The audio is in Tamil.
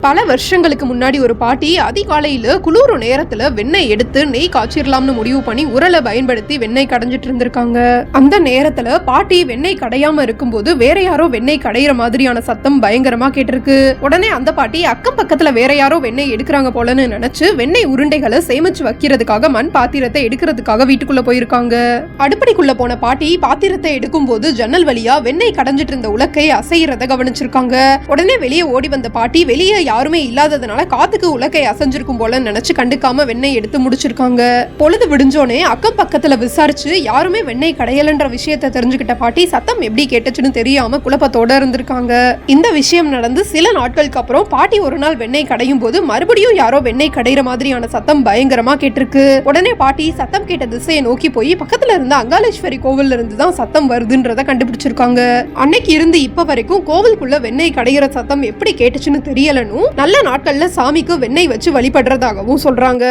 பல வருஷங்களுக்கு முன்னாடி ஒரு பாட்டி அதிகாலையில குளிர் நேரத்துல வெண்ணெய் எடுத்து நெய் காய்ச்சிடலாம்னு முடிவு பண்ணி உரலை பயன்படுத்தி வெண்ணெய் கடைஞ்சிட்டு இருந்திருக்காங்க. அந்த நேரத்துல பாட்டி வெண்ணெய் கடையாம இருக்கும்போது வேற யாரோ வெண்ணெய் கடையிற மாதிரியான சத்தம் பயங்கரமா கேட்டிருக்கு. உடனே அந்த பாட்டி அக்கம் பக்கத்துல வேற யாரோ வெண்ணெய் எடுக்கிறாங்க போலன்னு நினைச்சு வெண்ணெய் உருண்டைகளை சேமிச்சு வைக்கிறதுக்காக மண் பாத்திரத்தை எடுக்கிறதுக்காக வீட்டுக்குள்ள போயிருக்காங்க. அடுப்படிக்குள்ள போன பாட்டி பாத்திரத்தை எடுக்கும் போது ஜன்னல் வழியா வெண்ணெய் கடைஞ்சிட்டு இருந்த உலக்கை அசைறத கவனிச்சிருக்காங்க. உடனே வெளியே ஓடி வந்த பாட்டி வெளியே யாருமே இல்லாததுனால காத்துக்கு உலக்கை அசைஞ்சிருக்கும் போல நினைச்சு கண்டுக்காம வெண்ணெய் எடுத்து முடிச்சிருக்காங்க. பொழுது விடிஞ்சோனே அக்கம் பக்கத்துல விசாரிச்சு யாருமே வெண்ணெய் கடையலன்ற விஷயத்தை தெரிஞ்சுக்கிட்ட பாட்டி சத்தம் எப்படி கேட்டுச்சுன்னு தெரியாம குழப்பத்தோட இருந்திருக்காங்க. இந்த விஷயம் நடந்து சில நாட்களுக்கு அப்புறம் பாட்டி ஒரு நாள் வெண்ணெய் கடையும் போது மறுபடியும் யாரோ வெண்ணெய் கடையிற மாதிரியான சத்தம் பயங்கரமா கேட்டிருக்கு. உடனே பாட்டி சத்தம் கேட்ட திசையை நோக்கி போய் பக்கத்துல இருந்த அங்காளேஸ்வரி கோவில்ல இருந்து தான் சத்தம் வருதுன்றத கண்டுபிடிச்சிருக்காங்க. அன்னைக்கு இருந்து இப்ப வரைக்கும் கோவிலுக்குள்ள வெண்ணெய் கடையிற சத்தம் எப்படி கேட்டுச்சுன்னு தெரியலன்னு நல்ல நாட்கள்ல சாமிக்கு வெண்ணெய் வச்சு வழிபடுறதாகவும் சொல்றாங்க.